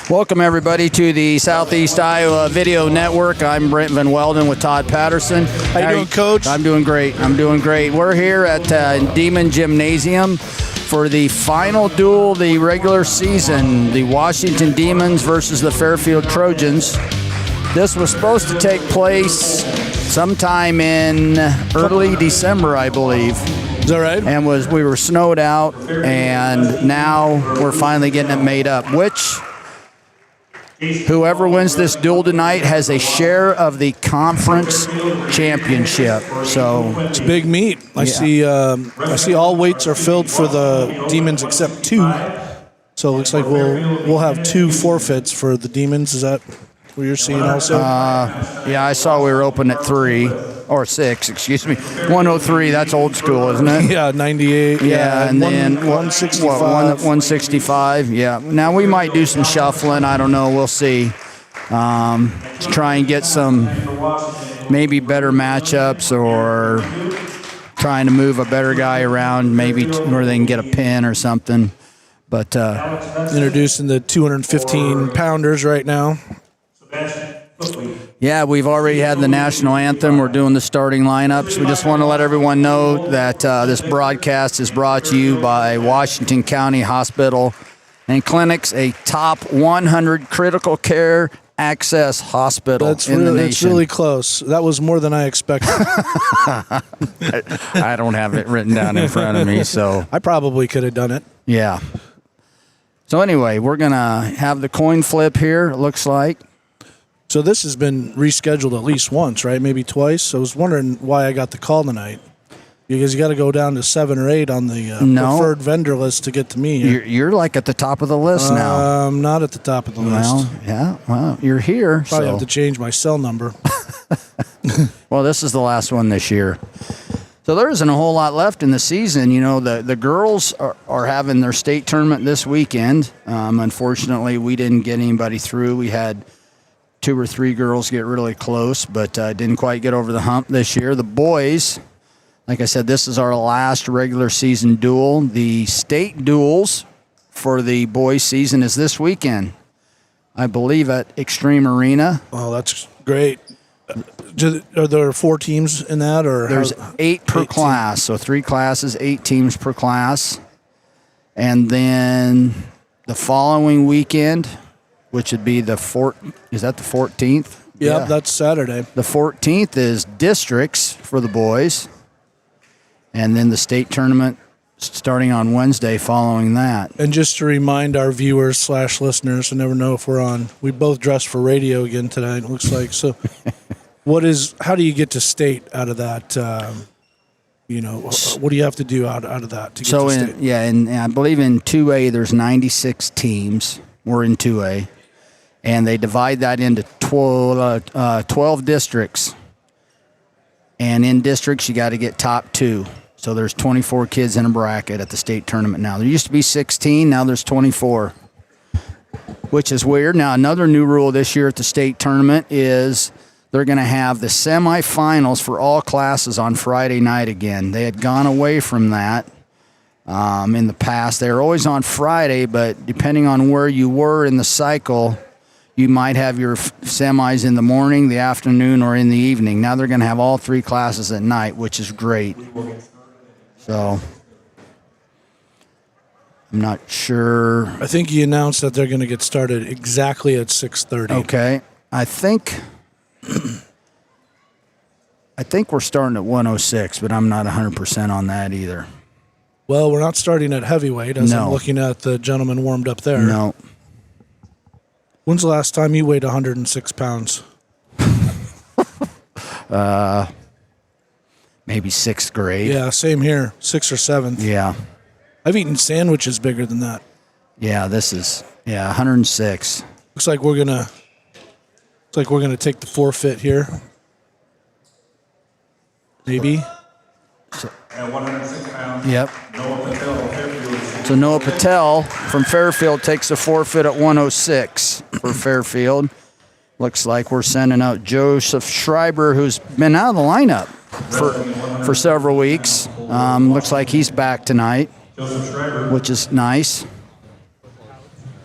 Welcome, everybody, to the Southeast Iowa Video Network. I'm Brent Van Welden with Todd Patterson. How you doing, Coach? I'm doing great. We're here at Demon Gymnasium for the final duel of the regular season, the Washington Demons versus the Fairfield Trojans. This was supposed to take place sometime in early December, I believe. Is that right? And we were snowed out, and now we're finally getting it made up, which whoever wins this duel tonight has a share of the conference championship. So it's a big meet. I see all weights are filled for the Demons except 2. So it looks like we'll have 2 forfeits for the Demons. Is that what you're seeing also? Yeah, I saw we were open at 3 or 6. Excuse me, 103. That's old school, isn't it? Yeah, 98. Yeah, and then 165. 165. Yeah. Now we might do some shuffling. I don't know. We'll see. To try and get some maybe better matchups, or trying to move a better guy around, maybe where they can get a pin or something. But introducing the 215 pounders right now. Yeah, we've already had the national anthem. We're doing the starting lineups. We just want to let everyone know that this broadcast is brought to you by Washington County Hospital and Clinics, a top 100 critical care access hospital in the nation. That's really close. That was more than I expected. I don't have it written down in front of me, so I probably could have done it. Yeah. So anyway, we're going to have the coin flip here, it looks like. So this has been rescheduled at least once, right? Maybe twice. I was wondering why I got the call tonight. Because you got to go down to 7 or 8 on the preferred vendor list to get to me. You're like at the top of the list now. I'm not at the top of the list. Well, you're here. Probably have to change my cell number. Well, this is the last one this year. So there isn't a whole lot left in the season. You know, the girls are having their state tournament this weekend. Unfortunately, we didn't get anybody through. We had 2 or 3 girls get really close, but didn't quite get over the hump this year. The boys, like I said, this is our last regular season duel. The state duels for the boys season is this weekend, I believe, at Extreme Arena. Oh, that's great. Are there 4 teams in that? Or there's 8 per class, so 3 classes, 8 teams per class. And then the following weekend, which would be is that the 14th? Yeah, that's Saturday. The 14th is districts for the boys. And then the state tournament starting on Wednesday following that. And just to remind our viewers / listeners, I never know if we're on, we both dressed for radio again tonight, it looks like. So how do you get to state out of that? What do you have to do out of that to get to state? And I believe in 2A there's 96 teams. We're in 2A. And they divide that into 12 districts. And in districts, you got to get top 2. So there's 24 kids in a bracket at the state tournament now. There used to be 16. Now there's 24, which is weird. Now, another new rule this year at the state tournament is they're going to have the semifinals for all classes on Friday night again. They had gone away from that. In the past, they were always on Friday, but depending on where you were in the cycle, you might have your semis in the morning, the afternoon, or in the evening. Now they're going to have all 3 classes at night, which is great. So I'm not sure. I think he announced that they're going to get started exactly at 6:30. Okay. I think we're starting at 106, but I'm not 100% on that either. Well, we're not starting at heavyweight, as No. I'm looking at the gentleman warmed up there. No. When's the last time you weighed 106 pounds? Maybe 6th grade. Yeah, same here. 6th or 7th. Yeah. I've eaten sandwiches bigger than that. Yeah, 106. Looks like we're gonna take the forfeit here. Maybe. At 106 pounds. Yep. Noah Patel, Fairfield. So Noah Patel from Fairfield takes the forfeit at 106 for Fairfield. Looks like we're sending out Joseph Schreiber, who's been out of the lineup for several weeks. Looks like he's back tonight, which is nice.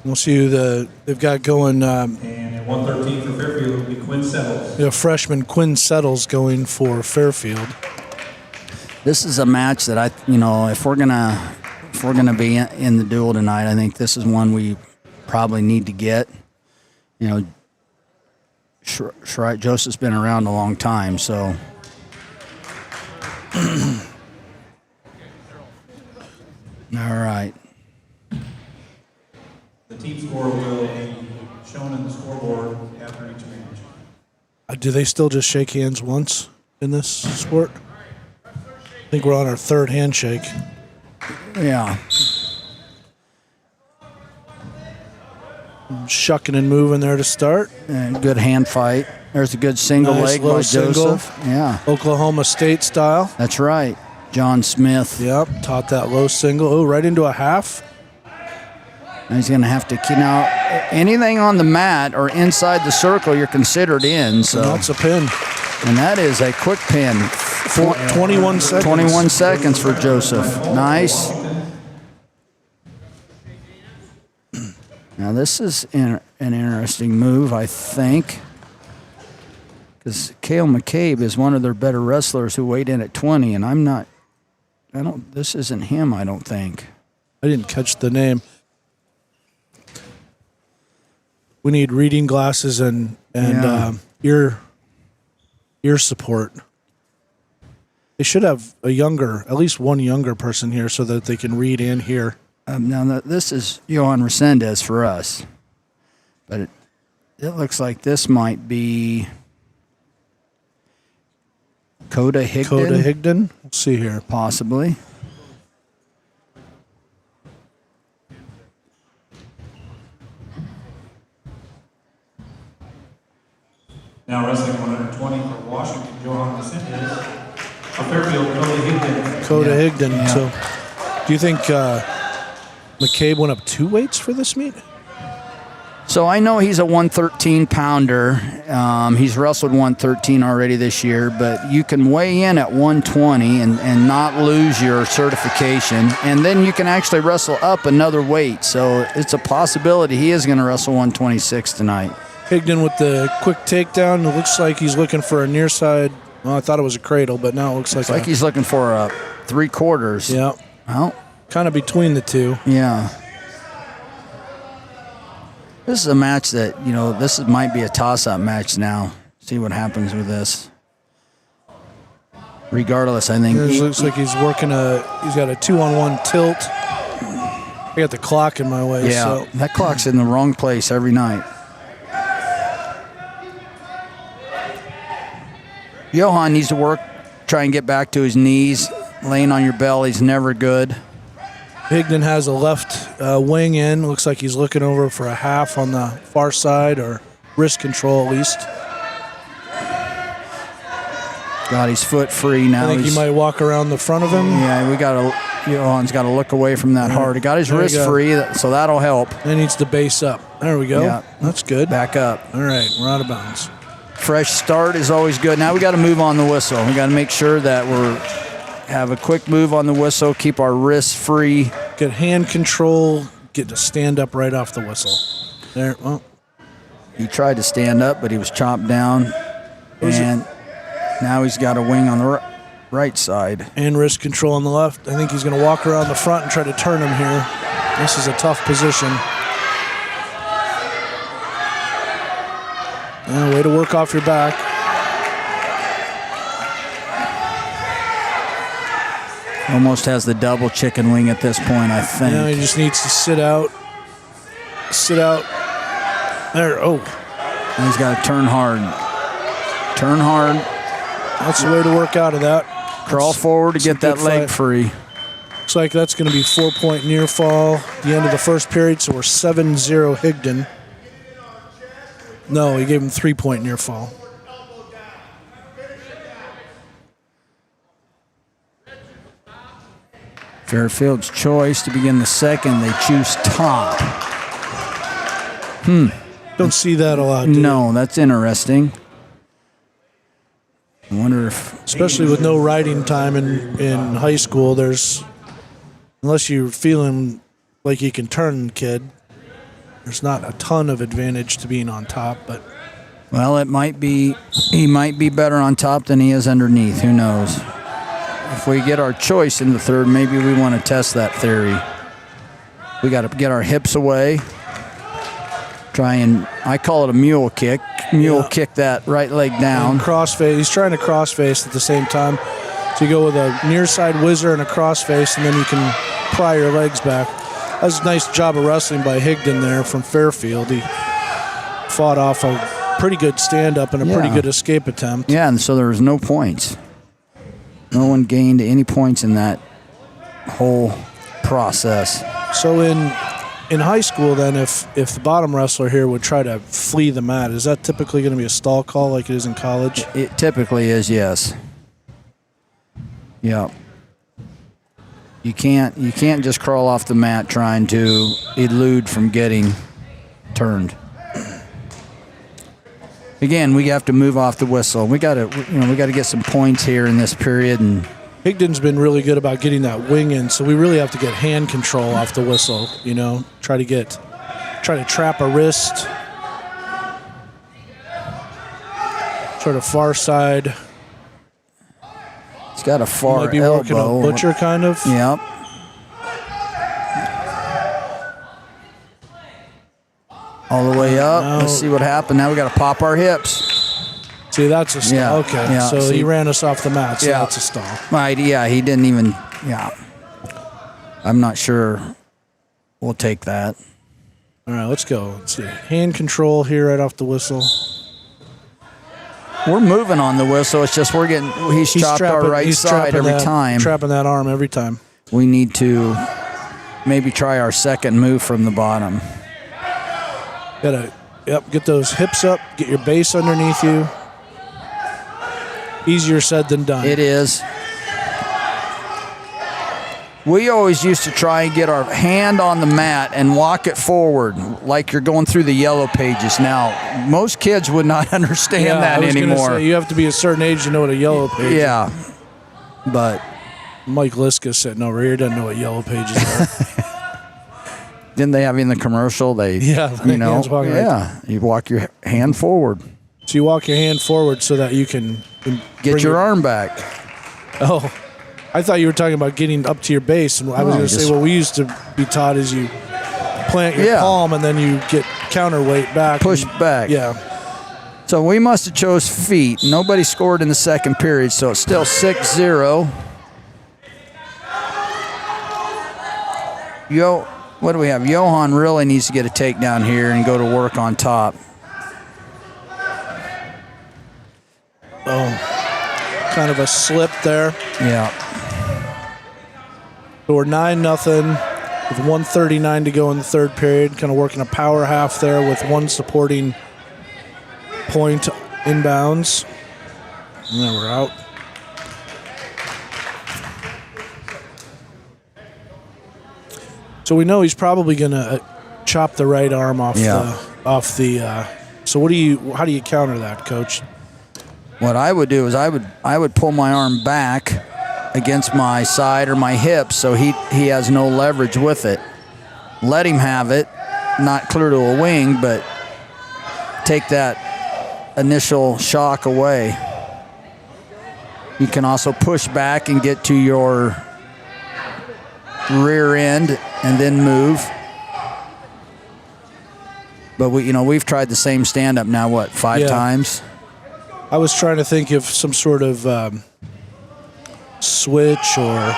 We'll see who they've got going. And at 113 for Fairfield will be Quinn Settles. Freshman Quinn Settles going for Fairfield. This is a match that if we're gonna be in the duel tonight, I think this is one we probably need to get. Joseph's been around a long time, so. All right. The team score will be shown in the scoreboard after each match. Do they still just shake hands once in this sport? I think we're on our third handshake. Yeah. Shucking and moving there to start. And good hand fight. There's a good single Nice leg low by single. Joseph. Yeah, Oklahoma State style. that's right. John Smith. Yep, taught that low single. Oh, right into a half. And he's going to have to now anything on the mat or inside the circle, you're considered in. So That's a pin. and that is a quick pin. 21 seconds. 21 seconds for Joseph. Nice. Now this is an interesting move, I think, because Cale McCabe is one of their better wrestlers who weighed in at 20, and this isn't him, I don't think. I didn't catch the name. We need reading glasses and ear support. They should have at least one younger person here so that they can read and hear. Now this is Johan Resendez for us, but it looks like this might be Coda Higdon. Coda Higdon. Let's see here. Possibly. Now wrestling 120 for Washington, Johan Resendez. For Fairfield, Coda Higdon. Coda Yeah. Higdon. Yeah. So, do you think McCabe went up 2 weights for this meet? So I know he's a 113 pounder. He's wrestled 113 already this year, but you can weigh in at 120 and not lose your certification. And then you can actually wrestle up another weight. So it's a possibility he is going to wrestle 126 tonight. Higdon with the quick takedown. It looks like he's looking for a near side. Well, I thought it was a cradle, but now it looks like It's like he's looking for a 3/4. Yeah. Well, Kind of between the two. yeah. This is a match that, might be a toss-up match now. See what happens with this. Regardless, I think. It looks like he's working he's got a 2-on-1 tilt. I got the clock in my way. Yeah, So. that clock's in the wrong place every night. Johan needs to try and get back to his knees. Laying on your belly is never good. Higdon has a left wing in. Looks like he's looking over for a half on the far side, or wrist control at least. Got his foot free now. I think he might walk around the front of him. Yeah, Johan's got to look away from that hard. He got his There you wrist go. free, so that'll help. He needs to base up. There we go. Yeah. That's good. Back up. All right, we're out of bounds. Fresh start is always good. Now we got to move on the whistle. We got to make sure that have a quick move on the whistle, keep our wrists free. Get hand control, get to stand up right off the whistle. There, well. He tried to stand up, but he was chopped down. And now he's got a wing on the right side. And wrist control on the left. I think he's going to walk around the front and try to turn him here. This is a tough position. Yeah, way to work off your back. Almost has the double chicken wing at this point, I think. Now he just needs to sit out. Sit out. There, oh. And he's got to turn hard. Turn hard. That's the way to work out of that. Crawl forward to get that good leg fight. free. Looks like that's going to be 4-point near fall at the end of the first period, so we're 7-0 Higdon. No, he gave him 3-point near fall. Fairfield's choice to begin the second. They choose top. Don't see that a lot, do you? No, that's interesting. I wonder if Especially with no riding time in high school, unless you're feeling like you can turn, kid. there's not a ton of advantage to being on top, but Well, he might be better on top than he is underneath. Who knows? If we get our choice in the third, maybe we want to test that theory. We got to get our hips away. I call it a mule kick. Kick that right leg down. Crossface. He's trying to crossface at the same time. So you go with a near side whizzer and a crossface, and then you can pry your legs back. That was a nice job of wrestling by Higdon there from Fairfield. He fought off a pretty good stand-up and a pretty good escape attempt. Yeah, and so there was no points. No one gained any points in that whole process. So in high school, then, if the bottom wrestler here would try to flee the mat, is that typically going to be a stall call like it is in college? It typically is, yes. Yeah. You can't just crawl off the mat trying to elude from getting turned. Again, we have to move off the whistle. We got to get some points here in this period. And Higdon's been really good about getting that wing in, so we really have to get hand control off the whistle. Try to trap a wrist. Sort of far side. He's got a far Might be elbow. working a butcher kind of. Yep. All the way up. Now, Let's see what happened. Now we got to pop our hips. See, that's a stall. Yeah, Okay, yeah, so see. he ran us off the mat, so Yeah. that's a stall. Right, yeah, he didn't even, yeah. I'm not sure we'll take that. All right, let's go. Let's see. Hand control here right off the whistle. We're moving on the whistle. It's just he's chopped our right side every time. Trapping that arm every time. We need to maybe try our second move from the bottom. Get those hips up, get your base underneath you. Easier said than done. It is. We always used to try and get our hand on the mat and walk it forward like you're going through the yellow pages. Now, most kids would not understand that I was anymore. Say, you have to be a certain age to know what a yellow page is. Yeah. But Mike Liska sitting over here doesn't know what yellow pages are. didn't they have in the commercial? Hands walking right. You walk your hand forward. So you walk your hand forward so that you can Get your arm back. Oh, I thought you were talking about getting up to your base, and I was going to say what we used to be taught is you plant your palm and then you get counterweight back. Push back. Yeah. So we must have chose feet. Nobody scored in the second period, so it's still 6-0. What do we have? Johan really needs to get a takedown here and go to work on top. Oh, kind of a slip there. Yeah. So we're 9-0 with 1:39 to go in the third period. Kind of working a power half there with one supporting point inbounds. And then we're out. So we know he's probably going to chop the right arm off the. So how do you counter that, Coach? What I would do is I would pull my arm back against my side or my hip so he has no leverage with it. Let him have it, not clear to a wing, but take that initial shock away. You can also push back and get to your rear end and then move. But we've tried the same stand-up now, 5 times? I was trying to think of some sort of switch or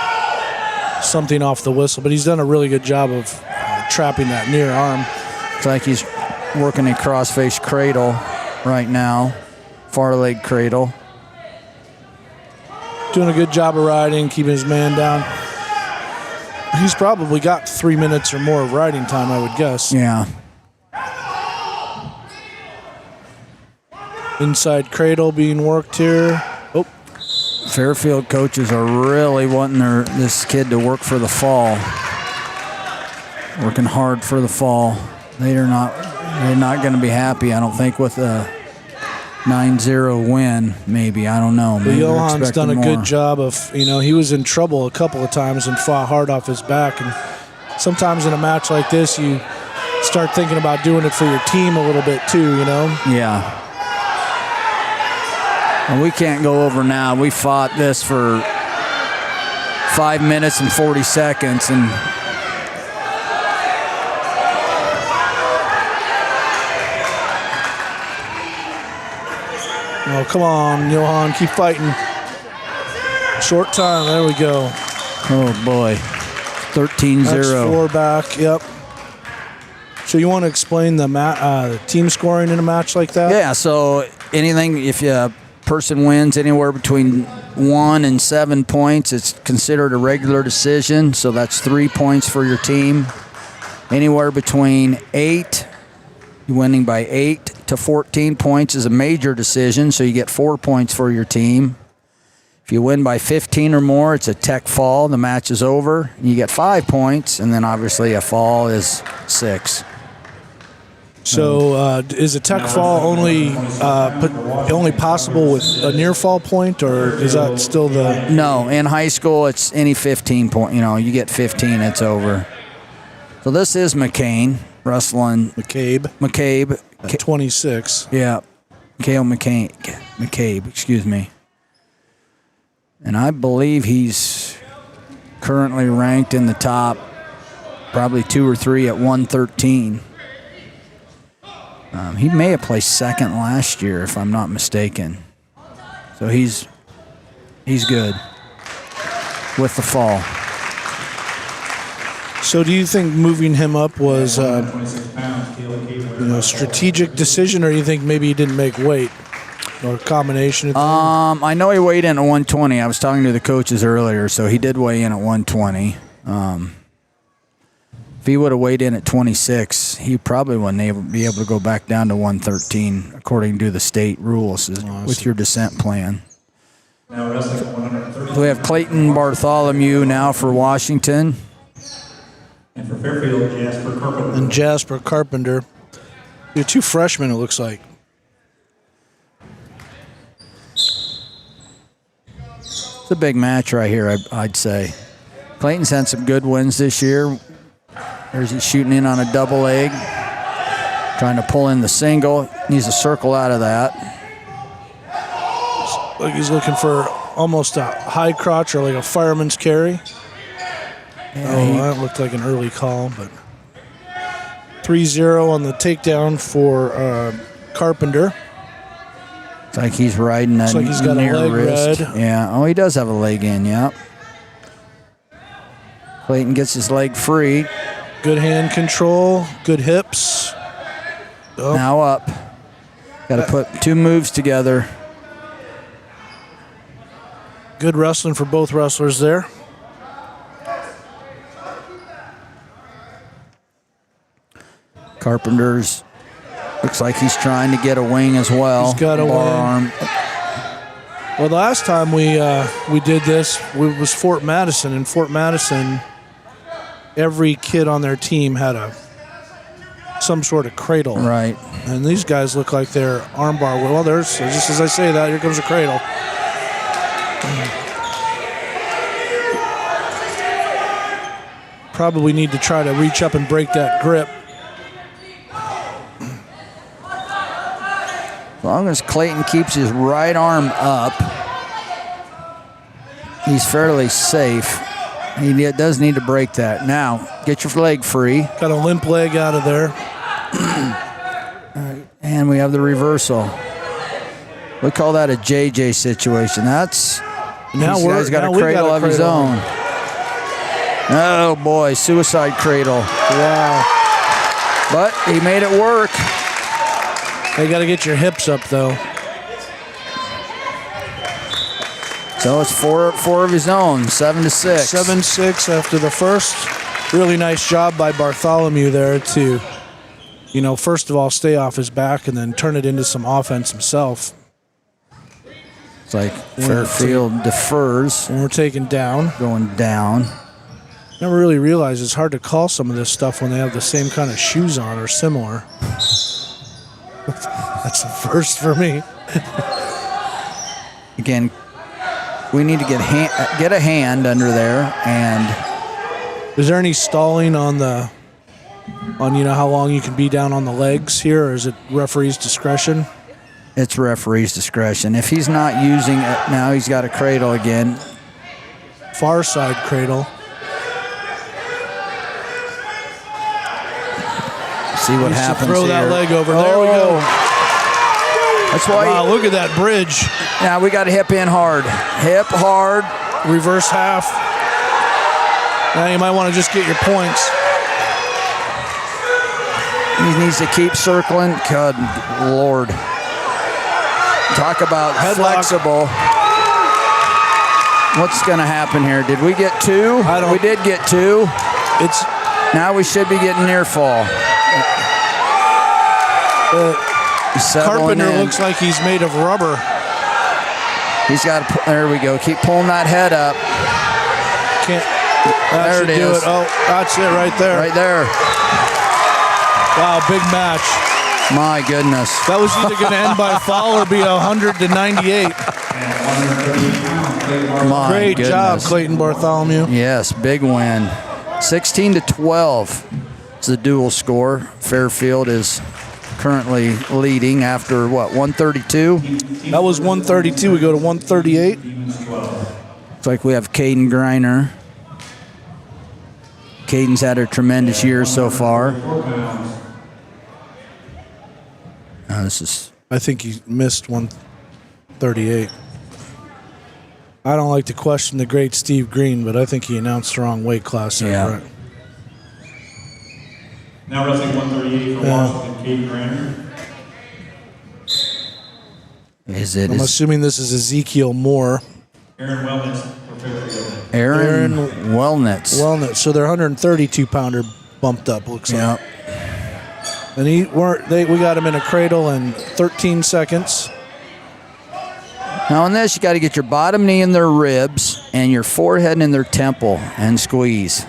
something off the whistle, but he's done a really good job of trapping that near arm. It's like he's working a cross-face cradle right now, far leg cradle. Doing a good job of riding, keeping his man down. He's probably got 3 minutes or more of riding time, I would guess. Yeah. Inside cradle being worked here. Oh, Fairfield coaches are really wanting this kid to work for the fall. Working hard for the fall. They're not going to be happy, I don't think, with a 9-0 win, maybe. I don't know. Maybe Johan's done a good job of, he was in trouble a couple of times and fought hard off his back. And sometimes in a match like this, you start thinking about doing it for your team a little bit too, you know? Yeah. And we can't go over now. We fought this for 5 minutes and 40 seconds, and oh, come on, Johan, keep fighting. Short time, there we go. oh boy, 13-0. That's 4 back, yep. So you want to explain the team scoring in a match like that? Yeah, so anything, if a person wins anywhere between 1 and 7 points, it's considered a regular decision, so that's 3 points for your team. Anywhere between 8, winning by 8 to 14 points is a major decision, so you get 4 points for your team. If you win by 15 or more, it's a tech fall. The match is over. You get 5 points, and then obviously a fall is 6. So is a tech fall only possible with a near fall point, or is that still the? No, in high school, it's any 15 point. You get 15, it's over. So this is McCain wrestling McCabe. At 26. Yeah, McCabe, excuse me. And I believe he's currently ranked in the top, probably 2 or 3 at 113. He may have placed second last year, if I'm not mistaken. So he's good with the fall. So do you think moving him up was a strategic decision, or do you think maybe he didn't make weight, or a combination of things? I know he weighed in at 120. I was talking to the coaches earlier, so he did weigh in at 120. If he would have weighed in at 26, he probably wouldn't be able to go back down to 113, according to the state rules with your descent plan. We have Clayton Bartholomew now for Washington. And for Fairfield, Jasper Carpenter. And Jasper Carpenter. You're 2 freshmen, it looks like. It's a big match right here, I'd say. Clayton's had some good wins this year. There's he shooting in on a double leg, trying to pull in the single. Needs a circle out of that. Like he's looking for almost a high crotch or like a fireman's carry. Yeah, that looked like an early call, but 3-0 on the takedown for Carpenter. It's like he's riding that like he's got near a leg wrist. red. Yeah. Oh, he does have a leg in. Yeah. Clayton gets his leg free. Good hand control. Good hips. Oh. Now up. Got to put 2 moves together. Good wrestling for both wrestlers there. Carpenter's looks like he's trying to get a wing as well. He's got a wing. Well, the last time we did this was Fort Madison. In Fort Madison, every kid on their team had some sort of cradle. Right. And these guys look like they're armbar. Well, there's, just as I say that, here comes a cradle. Probably need to try to reach up and break that grip. As long as Clayton keeps his right arm up, he's fairly safe. He does need to break that. Now, get your leg free. Got a limp leg out of there. And we have the reversal. We call that a JJ situation. That's now he's got a cradle of his own. Oh boy, suicide cradle. Wow. But he made it work. You got to get your hips up though. So it's four of his own, 7-6. 7-6 after the first. Really nice job by Bartholomew there to, first of all, stay off his back and then turn it into some offense himself. It's like Fairfield defers. And we're taken down. Going down. Never really realized it's hard to call some of this stuff when they have the same kind of shoes on or similar. That's the first for me. Again, we need to get a hand under there. And is there any stalling on the on how long you can be down on the legs here, or is it referee's discretion? It's referee's discretion. If he's not using it now, he's got a cradle again. Far side cradle. See what Needs to happens throw here. that leg over. There we go. That's why. Wow, look at that bridge. Now we got to hip in hard. Hip hard. Reverse half. Now you might want to just get your points. He needs to keep circling. Good Lord. Talk about Headlock. flexible. What's going to happen here? Did we get two? We did get two. Now we should be getting near fall. Carpenter looks like he's made of rubber. He's got to, there we go. Keep pulling that head up. There it is. Oh, that's it right there. Right there. Wow, big match. My goodness. That was either going to end by foul or be 100-98. Great job, Clayton Bartholomew. Yes, big win. 16-12. It's the dual score. Fairfield is currently leading after, 132? That was 132. We go to 138. Looks like we have Caden Greiner. Caden's had a tremendous year so far. I think he missed 138. I don't like to question the great Steve Green, but I think he announced the wrong weight class there. Yeah. Right? Now wrestling 138 for Washington, Caden Grainer. I'm assuming this is Ezekiel Moore. Aaron Wellness for Fairfield. Aaron Wellness. So they're 132-pounder bumped up, looks like. And we got him in a cradle in 13 seconds. Now on this, you got to get your bottom knee in their ribs and your forehead in their temple and squeeze.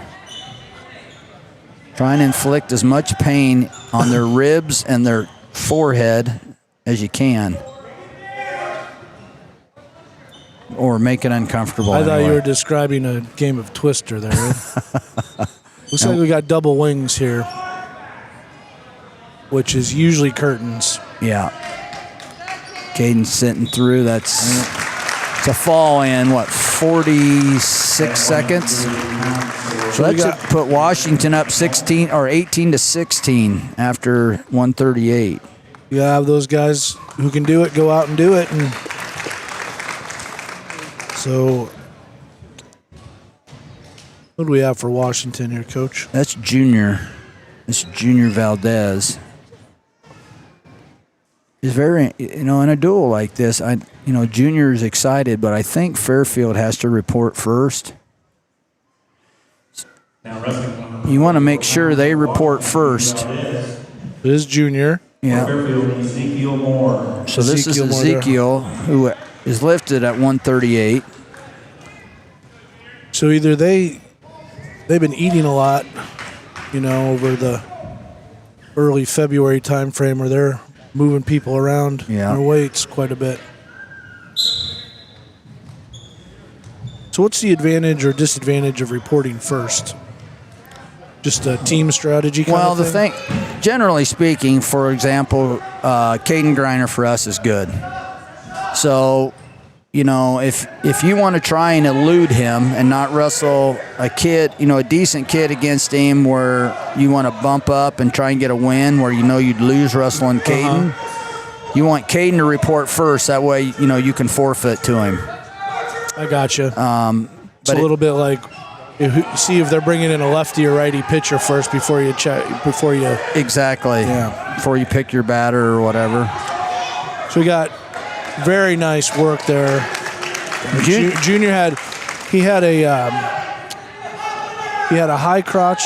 Try and inflict as much pain on their ribs and their forehead as you can. Or make it uncomfortable. I thought you were describing a game of Twister there. Right? Looks like we got double wings here, which is usually curtains. Yeah. Caden's sitting through. It's a fall in, 46 seconds? So that should put Washington up 18-16 after 138. You have those guys who can do it, go out and do it. And so what do we have for Washington here, Coach? That's Junior. It's Junior Valdez. Is very, in a duel like this, Junior is excited, but I think Fairfield has to report first. You want to make sure they report first. It is Junior. Yeah. Ezekiel Moore. So this is Ezekiel, who is lifted at 138. So either they've been eating a lot, over the early February time frame, or they're moving people around their weights quite a bit. So what's the advantage or disadvantage of reporting first? Just a team strategy kind of thing? Well, the thing, generally speaking, for example, Caden Greiner for us is good. So, if you want to try and elude him and not wrestle a kid, a decent kid against him where you want to bump up and try and get a win where you'd lose wrestling Caden, you want Caden to report first. That way, you can forfeit to him. I gotcha. It's a little bit like, see if they're bringing in a lefty or righty pitcher first before you Exactly. Yeah. Before you pick your batter or whatever. So we got very nice work there. Junior had a high crotch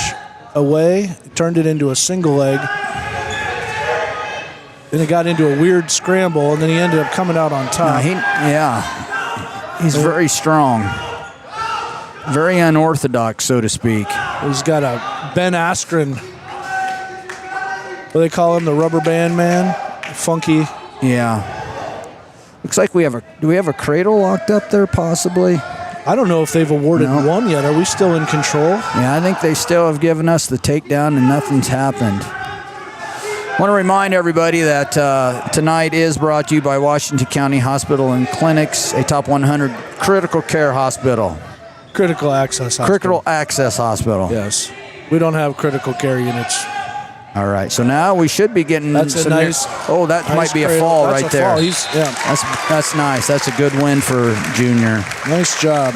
away, turned it into a single leg. Then it got into a weird scramble, and then he ended up coming out on top. He's very strong. Very unorthodox, so to speak. He's got a Ben Askren. What do they call him? The rubber band man? Funky. Yeah. Looks like do we have a cradle locked up there, possibly? I don't know if they've awarded one yet. Are we still in control? Yeah, I think they still have given us the takedown and nothing's happened. I want to remind everybody that tonight is brought to you by Washington County Hospital and Clinics, a top 100 critical care hospital. Critical access hospital. Critical access hospital. Yes. We don't have critical care units. All right, so now we should be getting That's a some nice. Oh, that nice might be cradle. a fall That's right a there. Fall. That's nice. That's a good win for Junior. Nice job.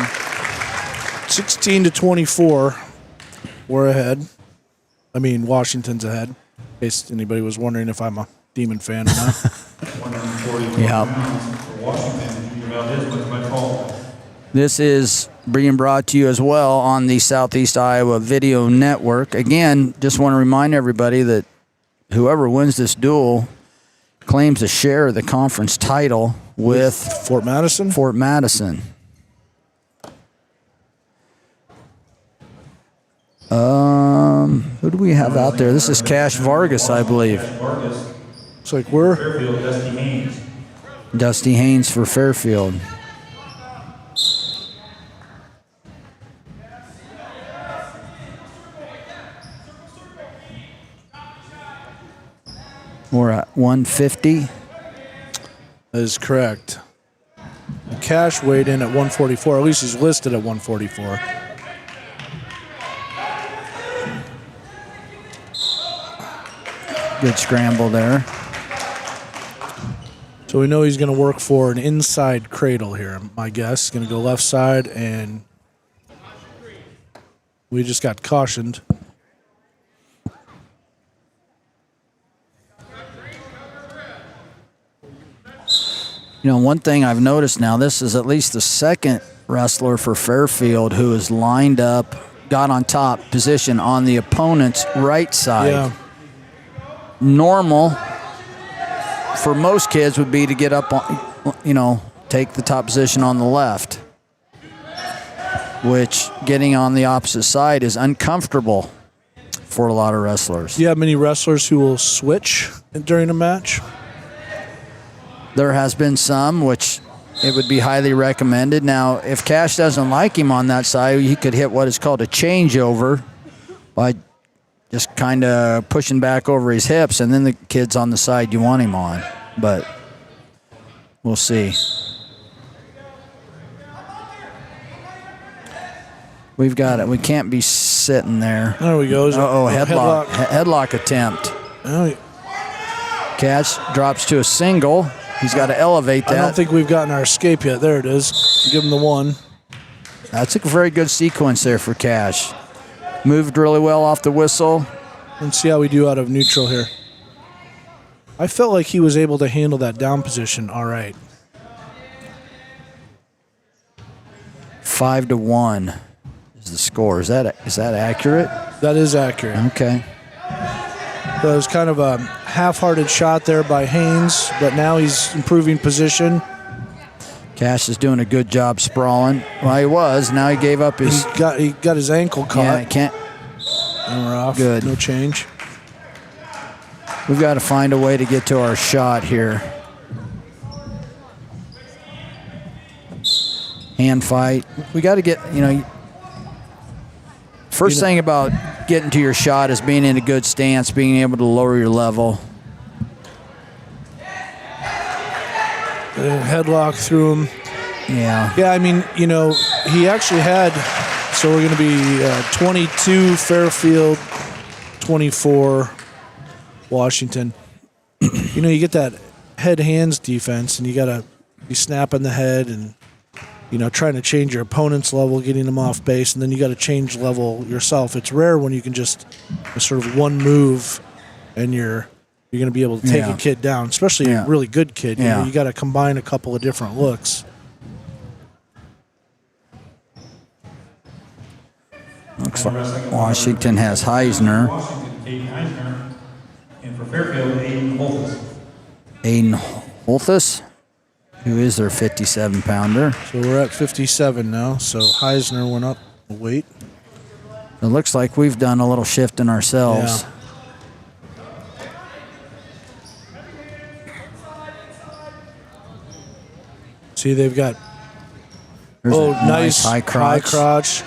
16-24. We're ahead. I mean, Washington's ahead. In case anybody was wondering if I'm a Demon fan or not. 144 Yeah. for Washington. Junior Valdez wins by fall. This is being brought to you as well on the Southeast Iowa Video Network. Again, just want to remind everybody that whoever wins this duel claims a share of the conference title with Fort Madison. Fort Madison. Who do we have out there? This is Cash Vargas, I believe. Vargas. It's like we're Fairfield, Dusty Haynes. Dusty Haynes for Fairfield. We're at 150. that is correct. Cash weighed in at 144. At least he's listed at 144. Good scramble there. So we know he's going to work for an inside cradle here. My guess going to go left side, and we just got cautioned. You know, one thing I've noticed now, this is at least the second wrestler for Fairfield who is lined up, got on top position on the opponent's right side. Yeah. Normal for most kids would be to get up on, you know, take the top position on the left, which getting on the opposite side is uncomfortable for a lot of wrestlers. Do you have many wrestlers who will switch during a match? There has been some, which it would be highly recommended. Now, if Cash doesn't like him on that side, he could hit what is called a changeover by just kind of pushing back over his hips, and then the kid's on the side you want him on. But we'll see. We've got it. We can't be sitting there. There we go. Headlock attempt. Oh, Cash drops to a single. He's got to elevate that. I don't think we've gotten our escape yet. There it is. Give him the one. That's a very good sequence there for Cash. Moved really well off the whistle. Let's see how we do out of neutral here. I felt like he was able to handle that down position all right. 5-1 is the score. Is that accurate? That is accurate. Okay. That was kind of a half-hearted shot there by Haynes, but now he's improving position. Cash is doing a good job sprawling. Well, he was. Now he gave up his... He got his ankle caught. Yeah, can't... And we're off. Good. No change. We've got to find a way to get to our shot here. Hand fight. We got to get, first thing about getting to your shot is being in a good stance, being able to lower your level. Headlock through him. Yeah. Yeah, I mean, he actually had, so we're going to be 22 Fairfield, 24 Washington. You get that head-hands defense, and you got to be snapping the head and, trying to change your opponent's level, getting them off base, and then you got to change level yourself. It's rare when you can just sort of one move and you're going to be able to take a kid down, especially a really good kid. You got to combine a couple of different looks. Looks like Washington has Heisner. Washington, Caden Heisner. And for Fairfield, Aiden Holthus. Aiden Holthus, who is their 57-pounder. So we're at 57 now, so Heisner went up a weight. It looks like we've done a little shifting ourselves. Yeah. See, they've got There's Oh, a nice high crotch.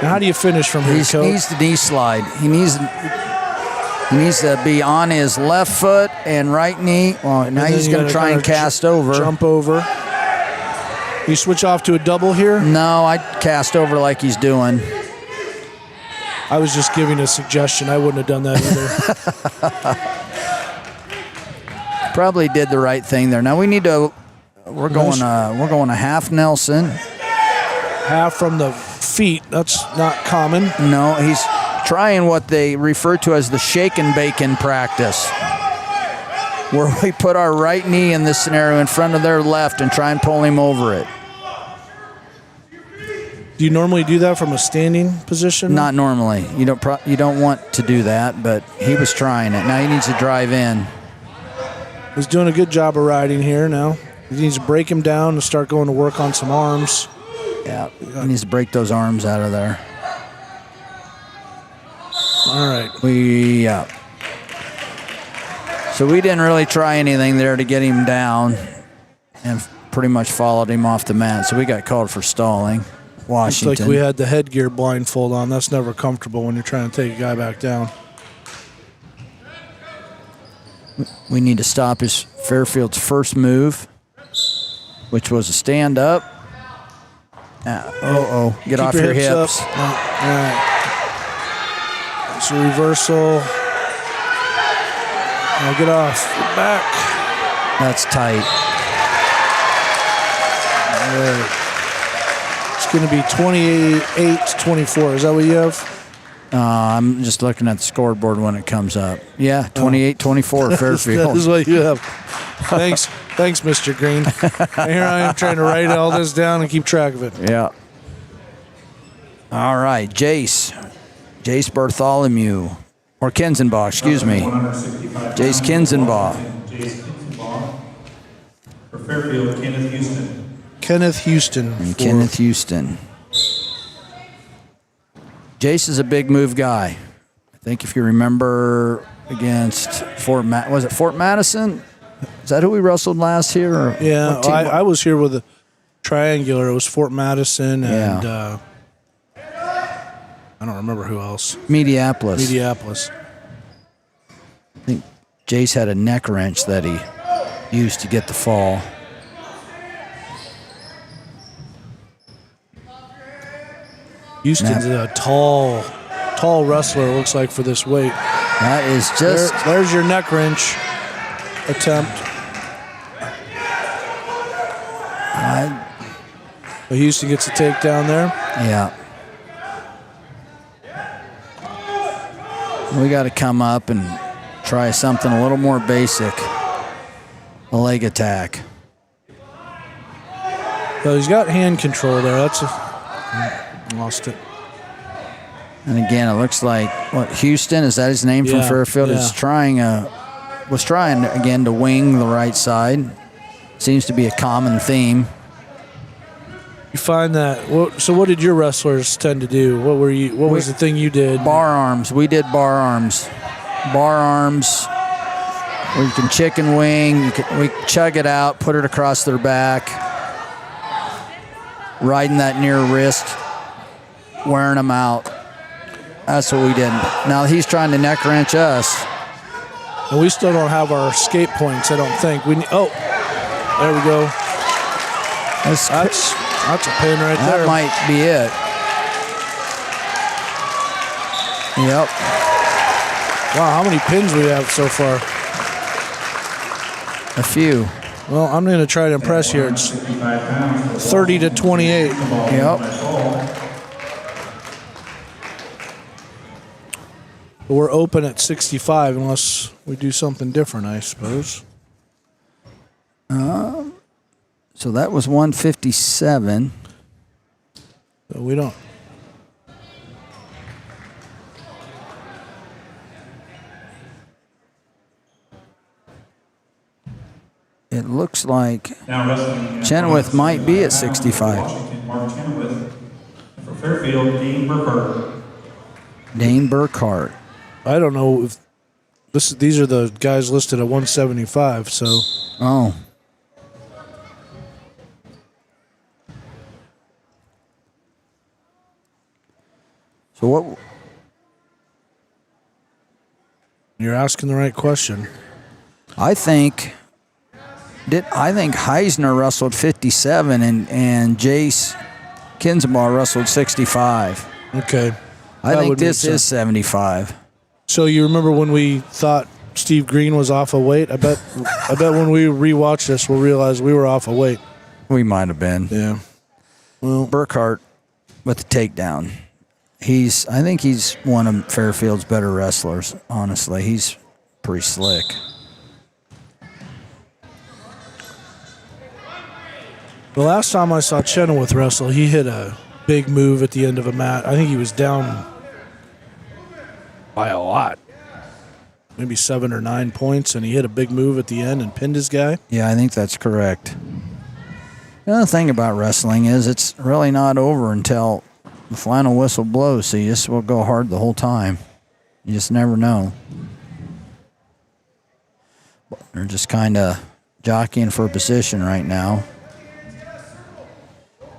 Now, how do you finish from here, He Coach? needs the knee slide. He needs to be on his left foot and right knee. Well, now he's going to try and cast over. Jump over. You switch off to a double here? No, I cast over like he's doing. I was just giving a suggestion. I wouldn't have done that either. Probably did the right thing there. Now we need to. We're going a half Nelson. Half from the feet. That's not common. No, he's trying what they refer to as the shake and bacon practice, where we put our right knee in this scenario in front of their left and try and pull him over it. Do you normally do that from a standing position? Not normally. You don't want to do that, but he was trying it. Now he needs to drive in. He's doing a good job of riding here now. He needs to break him down and start going to work on some arms. Yeah, he needs to break those arms out of there. All right. So we didn't really try anything there to get him down and pretty much followed him off the mat. So we got called for stalling. Washington. It's like we had the headgear blindfold on. That's never comfortable when you're trying to take a guy back down. We need to stop his Fairfield's first move, which was a stand up. Get off your hips. All right. It's a reversal. Now get off. Get back. That's tight. All right. It's going to be 28-24. Is that what you have? I'm just looking at the scoreboard when it comes up. Yeah, 28-24 Fairfield. That is what you have. Thanks, Mr. Green. And here I am trying to write all this down and keep track of it. Yeah. All right, Jace Bartholomew, or Kinzenbaugh, excuse me. Jace Kinzenbaugh. Jace Kinzenbaugh. For Fairfield, Kenneth Houston. Kenneth Houston. And Kenneth Houston. Jace is a big move guy. I think if you remember against Fort Madison? Is that who we wrestled last year? Or yeah, I was here with a triangular. It was Fort Madison and I don't remember who else. Mediapolis. I think Jace had a neck wrench that he used to get the fall. Houston's a tall wrestler, it looks like, for this weight. That is just... There's your neck wrench attempt. But Houston gets a takedown there. Yeah. We got to come up and try something a little more basic. A leg attack. So he's got hand control there. Lost it. And again, it looks like Houston, is that his name from Fairfield? Yeah. Is was trying again to wing the right side. Seems to be a common theme. You find that. So what did your wrestlers tend to do? What was the thing you did? Bar arms. We did bar arms. Bar arms where you can chicken wing. We chug it out, put it across their back, riding that near wrist, wearing them out. That's what we did. Now he's trying to neck wrench us. And we still don't have our escape points, I don't think. There we go. That's a pin right there. That might be it. Yep. Wow, how many pins we have so far? A few. Well, I'm going to try to impress here. It's 30-28. Yep. We're open at 65 unless we do something different, I suppose. So that was 157. So we don't. It looks like Now wrestling Chenoweth might be at 65. Washington, Mark Chenoweth. For Fairfield, Dean Burkhart. Dane Burkhart. I don't know if these are the guys listed at 175. So Oh. So what? You're asking the right question. I think Heisner wrestled 57 and Jace Kinsmar wrestled 65. Okay. I That think would make this is sense. 75. So you remember when we thought Steve Green was off of weight? I bet when we rewatch this, we'll realize we were off of weight. We might have been. Yeah. Well, Burkhart with the takedown. I think he's one of Fairfield's better wrestlers, honestly. He's pretty slick. the last time I saw Chenoweth wrestle, he hit a big move at the end of a match. I think he was down by a lot. Maybe 7 or 9 points, and he hit a big move at the end and pinned his guy. Yeah, I think that's correct. The other thing about wrestling is it's really not over until the final whistle blows, so you just will go hard the whole time. You just never know. They're just kind of jockeying for a position right now.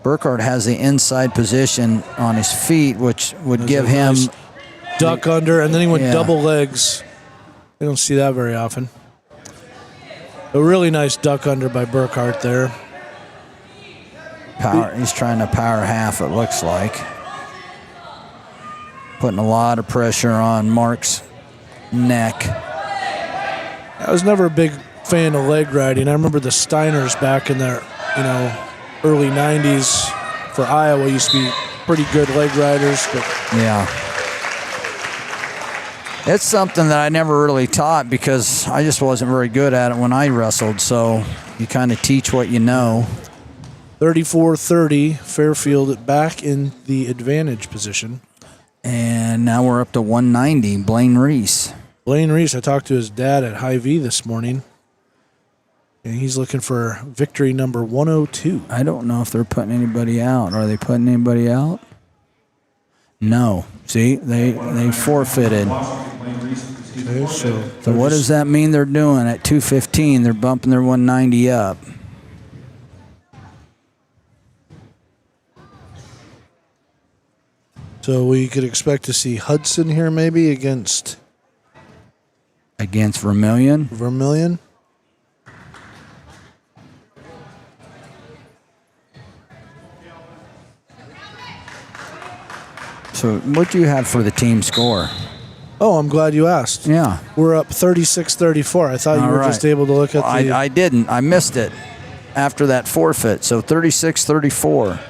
Burkhart has the inside position on his feet, which would give a him... nice duck under, and then he went Yeah. double legs. You don't see that very often. A really nice duck under by Burkhart there. Power. He's trying to power half, it looks like. Putting a lot of pressure on Mark's neck. I was never a big fan of leg riding. I remember the Steiners back in their, early 90s for Iowa used to be pretty good leg riders. But Yeah. It's something that I never really taught because I just wasn't very good at it when I wrestled, so you kind of teach what you know. 34-30, Fairfield back in the advantage position. And now we're up to 190, Blaine Reese. Blaine Reese, I talked to his dad at Hy-Vee this morning, and he's looking for victory number 102. I don't know if they're putting anybody out. Are they putting anybody out? No. See, they forfeited. Okay, So what does that mean they're doing? At 215, they're bumping their 190 up. So we could expect to see Hudson here maybe against Against Vermillion. Vermillion. So what do you have for the team score? Oh, I'm glad you asked. Yeah. We're up 36-34. I thought you All were right. just able to look at the... I didn't. I missed it after that forfeit. So 36-34.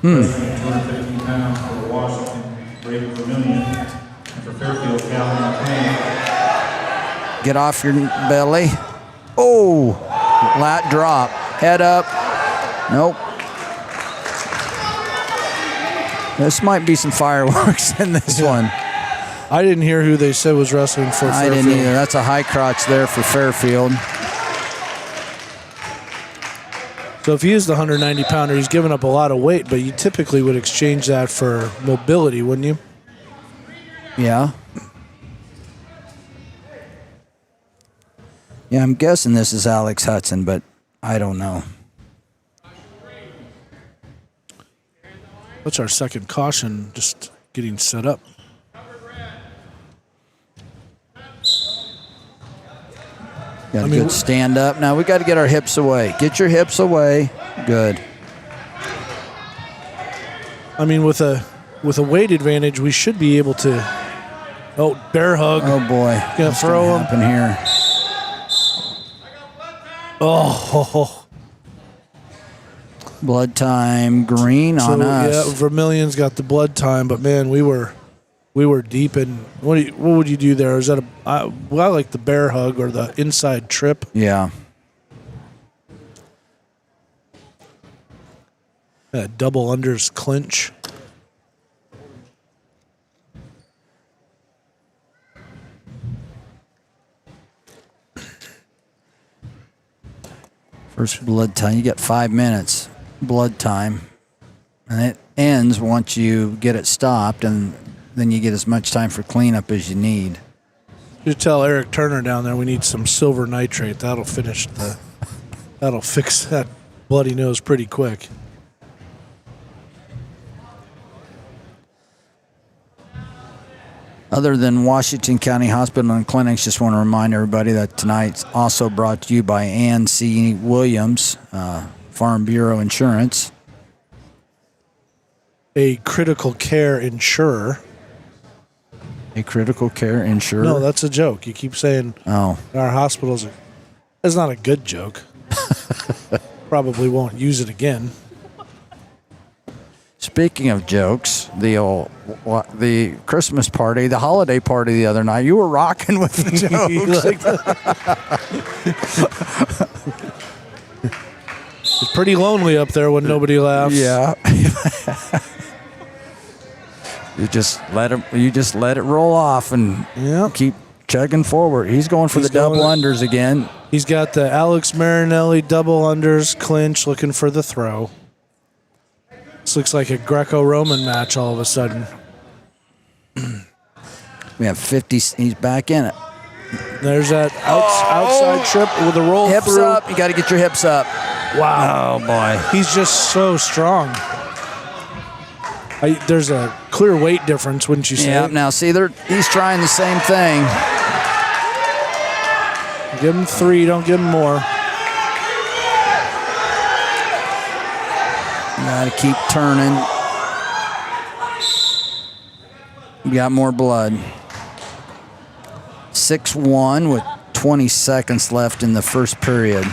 215 pounds for the Washington Brave Vermillion. And for Fairfield, Calvin McLean. Get off your belly. Oh, lat drop. Head up. Nope. This might be some fireworks in this one. I didn't hear who they said was wrestling for I Fairfield. didn't either. That's a high crotch there for Fairfield. So if he is the 190-pounder, he's given up a lot of weight, but you typically would exchange that for mobility, wouldn't you? Yeah. Yeah, I'm guessing this is Alex Hudson, but I don't know. What's our second caution? Just getting set up. Got a good stand up. Now we got to get our hips away. Get your hips away. Good. I mean, with a weight advantage, we should be able to. Oh, bear hug. Oh boy. Gonna What's throw gonna him. happen here? Oh. Blood time green So on us. yeah, Vermillion's got the blood time, but man, we were deep in. What would you do there? Is that I like the bear hug or the inside trip. Yeah. Double unders clinch. First blood time. You get 5 minutes blood time. And it ends once you get it stopped, and then you get as much time for cleanup as you need. You tell Eric Turner down there we need some silver nitrate. That'll fix that bloody nose pretty quick. Other than Washington County Hospital and Clinics, just want to remind everybody that tonight's also brought to you by Ann C. Williams, Farm Bureau Insurance. A critical care insurer. A critical care insurer? No, that's a joke. You keep saying our hospitals are... That's not a good joke. Probably won't use it again. Speaking of jokes, the Christmas party, the holiday party the other night, you were rocking with the jokes. It's pretty lonely up there when nobody laughs. Yeah. You just let it roll off and keep chugging forward. He's going for the double unders again. He's got the Alex Marinelli double unders clinch, looking for the throw. This looks like a Greco-Roman match all of a sudden. We have 50. He's back in it. There's that outside trip with a roll hips through. Up. You got to get your hips up. Wow. Oh, boy. He's just so strong. There's a clear weight difference, wouldn't you say? Yeah, now see, he's trying the same thing. Give him 3, don't give him more. Got to keep turning. We got more blood. 6-1 with 20 seconds left in the first period.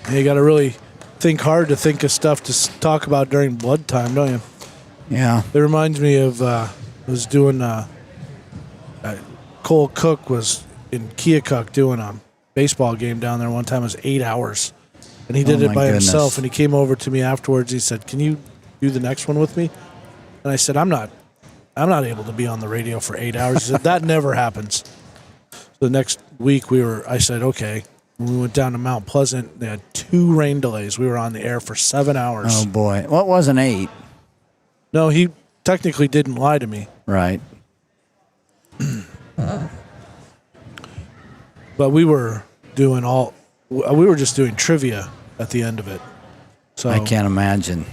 You got to really think hard to think of stuff to talk about during blood time, don't you? Yeah. It reminds me of was doing Cole Cook was in Keokuk doing a baseball game down there one time. It was 8 hours, and he did it by himself. And he came over to me afterwards. He said, "Can you do the next one with me?" And I said, "I'm not able to be on the radio for 8 hours." He said, "That never happens." So the next week I said, "Okay." When we went down to Mount Pleasant, they had 2 rain delays. We were on the air for 7 hours. Oh, boy. Well, it wasn't 8. No, he technically didn't lie to me. Right. But we were just doing trivia at the end of it. So I can't imagine.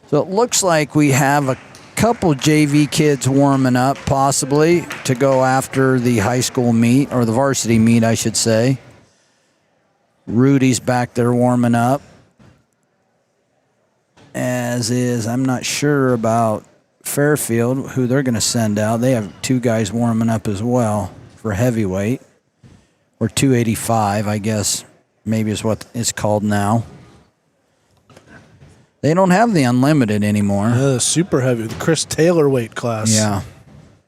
So it looks like we have a couple JV kids warming up, possibly, to go after the high school meet, or the varsity meet, I should say. Rudy's back there warming up. As is, I'm not sure about Fairfield, who they're going to send out. They have 2 guys warming up as well for heavyweight, or 285, I guess, maybe is what it's called now. They don't have the unlimited anymore. Yeah, the super heavy, the Chris Taylor weight class. Yeah.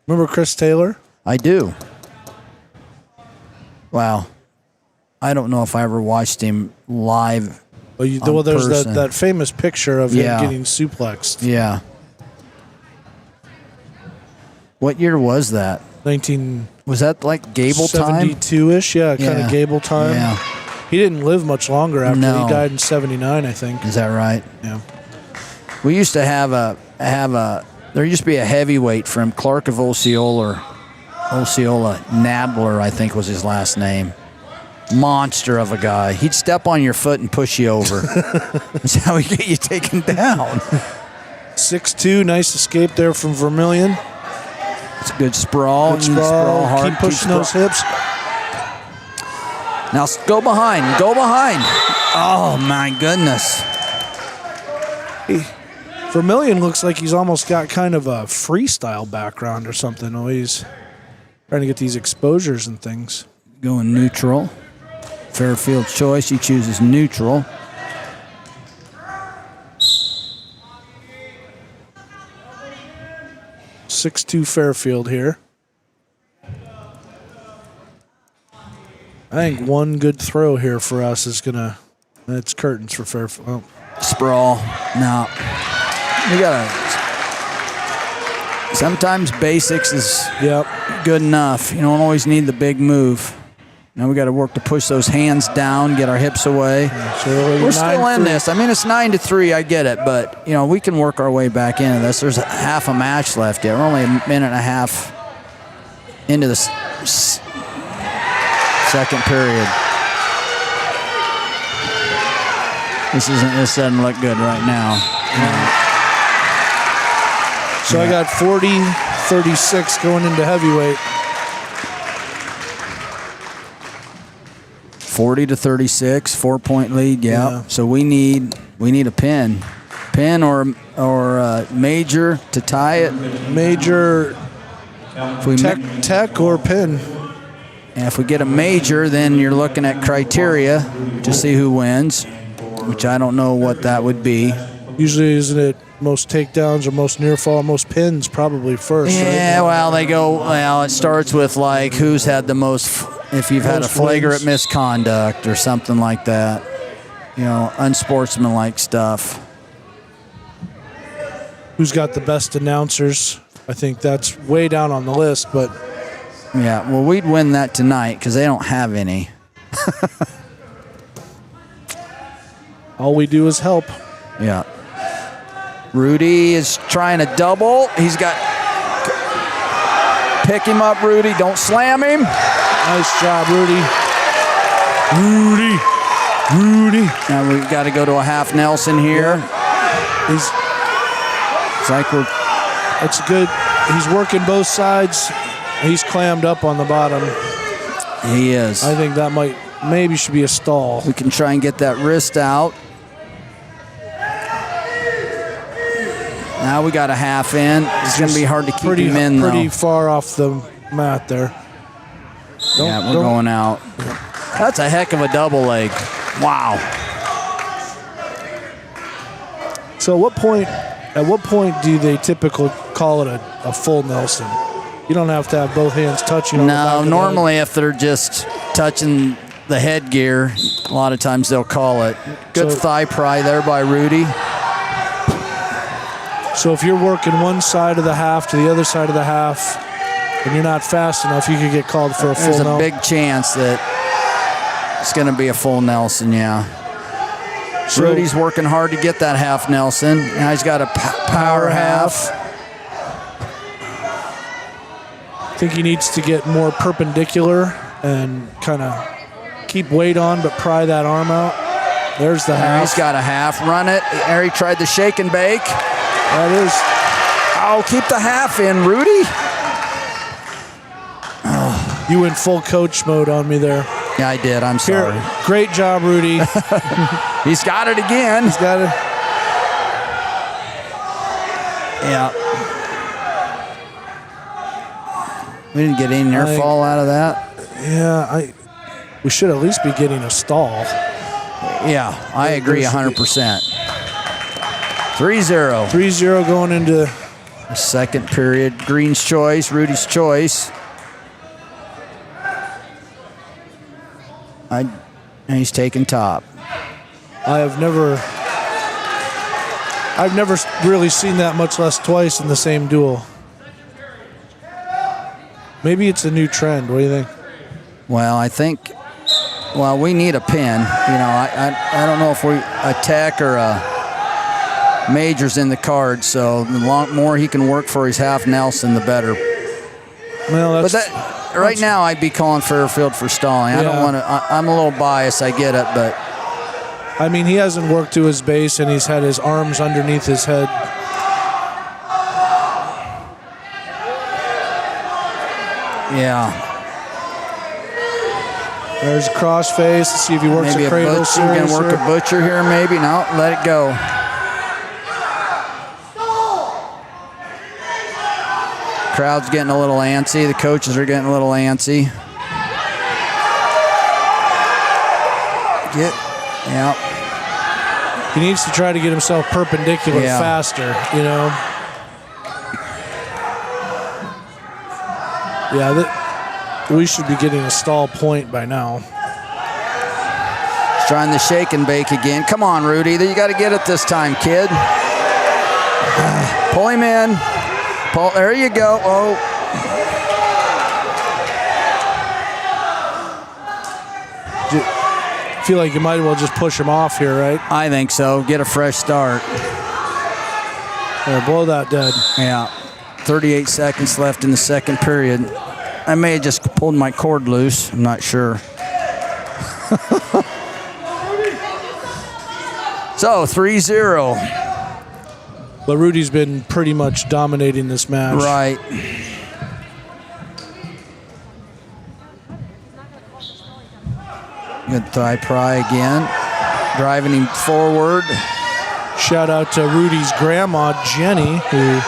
Remember Chris Taylor? I do. Wow. I don't know if I ever watched him live. Well, there's that famous picture of him getting suplexed. Yeah. What year was that? Was that like Gable time? 72-ish, kind of Gable time. Yeah. He didn't live much longer after he died in 79, I think. Is that right? Yeah. We used to have there used to be a heavyweight from Clark of Osceola, Nadler, I think was his last name. Monster of a guy. He'd step on your foot and push you over. That's how he get you taken down. 6'2", nice escape there from Vermillion. It's a good sprawl. Good sprawl hard. Keep pushing those hips. Now go behind. Go behind. Oh, my goodness. Vermillion looks like he's almost got kind of a freestyle background or something. Oh, he's trying to get these exposures and things. Going neutral. Fairfield's choice. He chooses neutral. .62 Fairfield here. I think one good throw here for us is it's curtains for Fairfield. Oh. Sprawl. Now, we sometimes basics is good enough. You don't always need the big move. Now we got to work to push those hands down, get our hips away. We're still in this. I mean, it's 9-3. I get it, but we can work our way back into this. There's half a match left yet. We're only a minute and a half into the second period. This doesn't look good right now. So I got 40-36 going into heavyweight. 40-36, 4-point lead. Yeah. So we need a pin or major to tie it. Major, If we tech or pin. And if we get a major, then you're looking at criteria to see who wins, which I don't know what that would be. Usually, isn't it most takedowns or most near fall, most pins probably first, Yeah, right? well, it starts with like who's had the most, if you've had a Most flagrant wins. misconduct or something like that. Unsportsmanlike stuff. Who's got the best announcers? I think that's way down on the list, but Yeah, well, we'd win that tonight because they don't have any. all we do is help. Yeah. Rudy is trying to double. He's got. Pick him up, Rudy. Don't slam him. Nice job, Rudy. Rudy. Now we've got to go to a half Nelson here. He's It's like we're. It's good. He's working both sides. He's clammed up on the bottom. He is. I think that maybe should be a stall. We can try and get that wrist out. Now we got a half in. It's going to be hard to keep him in, though. Pretty far off the mat there. We're going out. That's a heck of a double leg. Wow. So at what point do they typically call it a full Nelson? You don't have to have both hands touching on the back No, of the normally if they're just touching the headgear, a lot of times they'll call it. Good So- thigh pry there by Rudy. head. So if you're working one side of the half to the other side of the half and you're not fast enough, you could get called for a full There's a Nelson. big chance that it's going to be a full Nelson, yeah. So- Rudy's working hard to get that half Nelson. Now he's got a power half. I think he needs to get more perpendicular and kind of keep weight on, but pry that arm out. There's the Now he's half. got a half. Run it. There he tried the shake and bake. That is. Oh, keep the half in, Rudy. You went full coach mode on me there. Yeah, I did. I'm sorry. Here, great job, Rudy. He's got it again. Got it. Yeah. We didn't get any near I- fall out of that. Yeah, we should at least be getting a stall. Yeah, I agree 100%. 3-0. 3-0 going into. Second period. Green's choice, Rudy's choice. And he's taking top. I've never really seen that, much less twice in the same duel. Maybe it's a new trend. What do you think? Well, I think, we need a pin. I don't know if a tech or a major's in the card, so the more he can work for his half Nelson, the better. Well, But right now, I'd be calling Fairfield for stalling. I don't Yeah. want to. I'm a little biased. I get it, but I mean, he hasn't worked to his base, and he's had his arms underneath his head. yeah, There's a crossface. Let's see if he works maybe a a cradle butcher. series. Gonna work here. a butcher here, maybe. No, let it go. Crowd's getting a little antsy. The coaches are getting a little antsy. Yeah. He needs to try to get himself perpendicular Yeah. faster, you know. Yeah, we should be getting a stall point by now. He's trying the shake and bake again. Come on, Rudy. You got to get it this time, kid. Pull him in. There you go. Oh. I feel like you might as well just push him off here, right? I think so. Get a fresh start. There, blow that dead. Yeah. 38 seconds left in the second period. I may have just pulled my cord loose. I'm not sure. So, 3-0. But Rudy's been pretty much dominating this match. Right. Good thigh pry again. Driving him forward. Shout out to Rudy's grandma, Jenny, who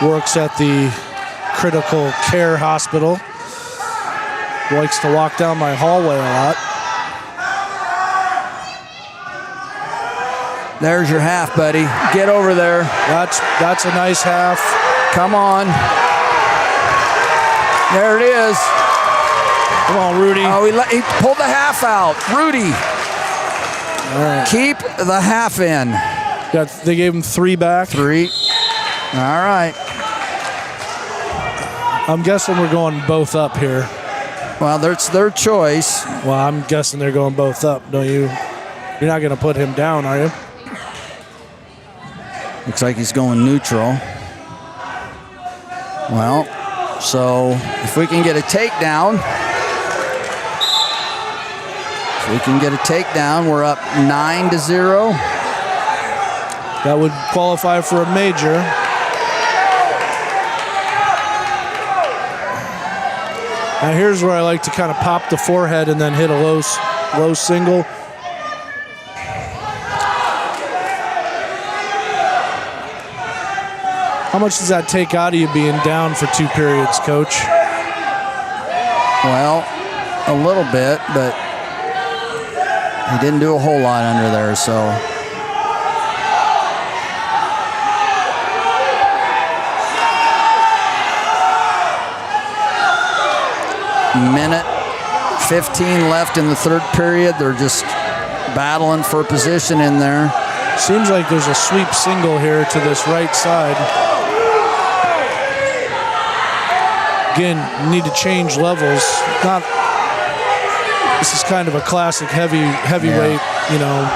works at the critical care hospital. Likes to walk down my hallway a lot. There's your half, buddy. Get over there. That's a nice half. Come on. There it is. Come on, Rudy. Oh, he pulled the half out. Rudy. All right. Keep the half in. They gave him 3 back. 3. All right. I'm guessing we're going both up here. Well, that's their choice. Well, I'm guessing they're going both up, don't you? You're not going to put him down, are you? Looks like he's going neutral. Well, so if we can get a takedown, we're up 9-0. That would qualify for a major. Now here's where I like to kind of pop the forehead and then hit a low single. How much does that take out of you being down for 2 periods, Coach? Well, a little bit, but he didn't do a whole lot under there, so. Minute 15 left in the 3rd period. They're just battling for position in there. Seems like there's a sweep single here to this right side. Again, need to change levels. This is kind of a classic heavyweight,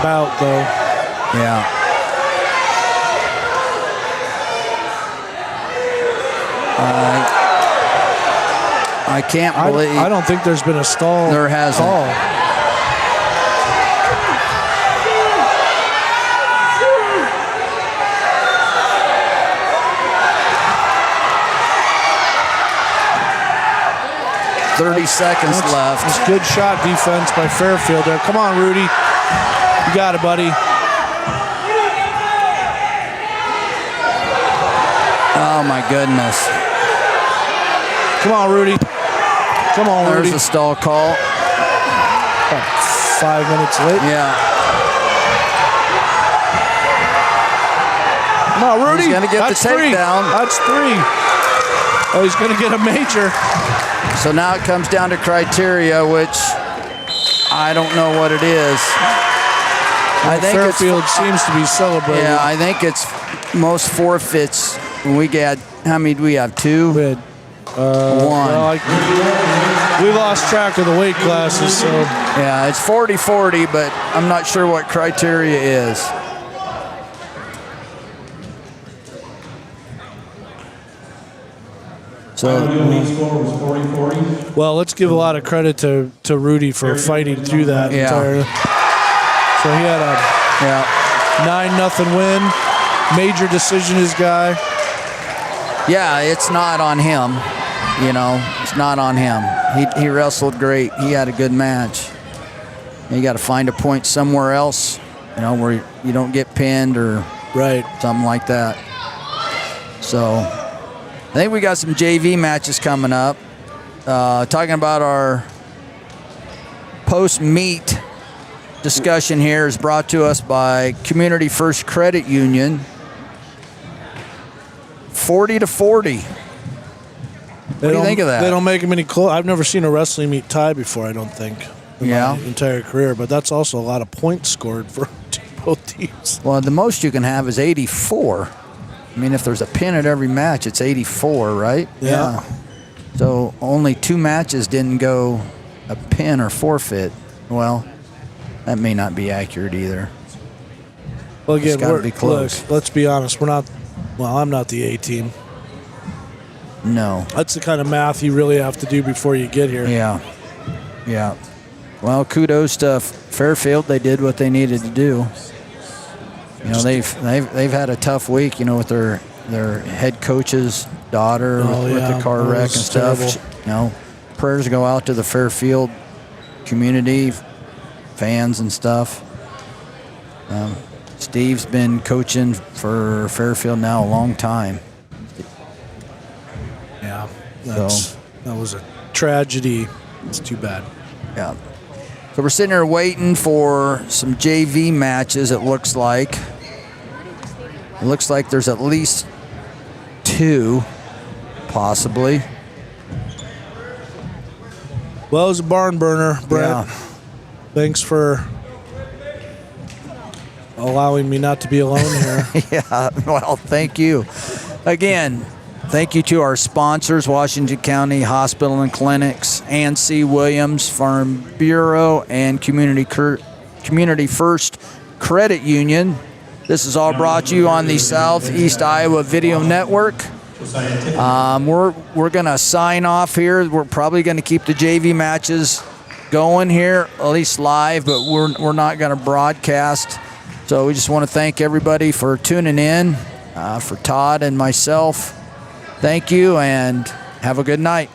bout though. Yeah. I can't believe. I don't think there's been a stall. There hasn't. Call. 30 seconds left. That's good shot defense by Fairfield there. Come on, Rudy. You got it, buddy. Oh, my goodness. Come on, Rudy. Come on, Rudy. There's a stall call. About 5 minutes late. Yeah. Come on, Rudy. He's going to get the takedown. That's 3. Oh, he's going to get a major. So now it comes down to criteria, which I don't know what it is. I think Fairfield seems to be celebrating. Yeah, I think it's most forfeits. We got, how many do we have? 2? We had 1. Well, we lost track of the weight classes, so. Yeah, it's 40-40, but I'm not sure what criteria is. So, well, let's give a lot of credit to Rudy for fighting through that entire. So he had a 9-0 win, major decision. His guy. Yeah, it's not on him. It's not on him. He wrestled great. He had a good match. You got to find a point somewhere else, where you don't get pinned or something like that. So. I think we got some JV matches coming up. Talking about our post-meet discussion here is brought to us by Community First Credit Union. 40-40. What do you think of that? They don't make them any close. I've never seen a wrestling meet tie before, I don't think, in my entire career. But that's also a lot of points scored for both teams. Well, the most you can have is 84. I mean, if there's a pin at every match, it's 84, right? Yeah. So only 2 matches didn't go a pin or forfeit. Well, that may not be accurate either. Well, again, it's got to be close. Look, let's be honest. We're not. Well, I'm not the A team. No. That's the kind of math you really have to do before you get here. Yeah. Well, kudos to Fairfield. They did what they needed to do. You know, they've had a tough week. You know, with their head coach's daughter with the car that wreck and was stuff. terrible. You know, prayers go out to the Fairfield community, fans and stuff. Steve's been coaching for Fairfield now a long time. Yeah, that was a tragedy. It's too bad. Yeah. So we're sitting here waiting for some JV matches, it looks like. It looks like there's at least 2, possibly. Well, it was a barn burner, Brett. Yeah. Thanks for allowing me not to be alone here. Yeah, well, thank you. Again, thank you to our sponsors, Washington County Hospital and Clinics, Ann C. Williams Farm Bureau, and Community First Credit Union. This is all brought to you on the Southeast Iowa Video Network. We're going to sign off here. We're probably going to keep the JV matches going here, at least live, but we're not going to broadcast. So we just want to thank everybody for tuning in. For Todd and myself, thank you and have a good night.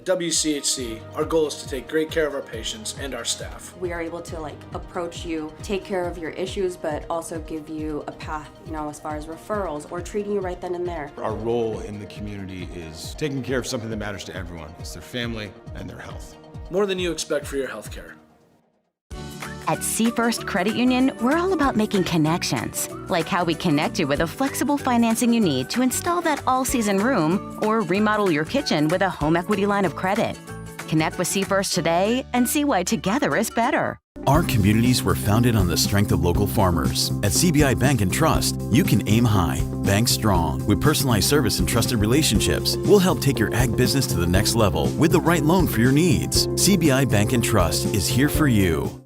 At WCHC, our goal is to take great care of our patients and our staff. We are able to approach you, take care of your issues, but also give you a path, as far as referrals or treating you right then and there. Our role in the community is taking care of something that matters to everyone. It's their family and their health. More than you expect for your healthcare. At Seafirst Credit Union, we're all about making connections, like how we connect you with a flexible financing you need to install that all-season room or remodel your kitchen with a home equity line of credit. Connect with Seafirst today and see why together is better. Our communities were founded on the strength of local farmers. At CBI Bank and Trust, you can aim high, bank strong. With personalized service and trusted relationships, we'll help take your ag business to the next level with the right loan for your needs. CBI Bank and Trust is here for you.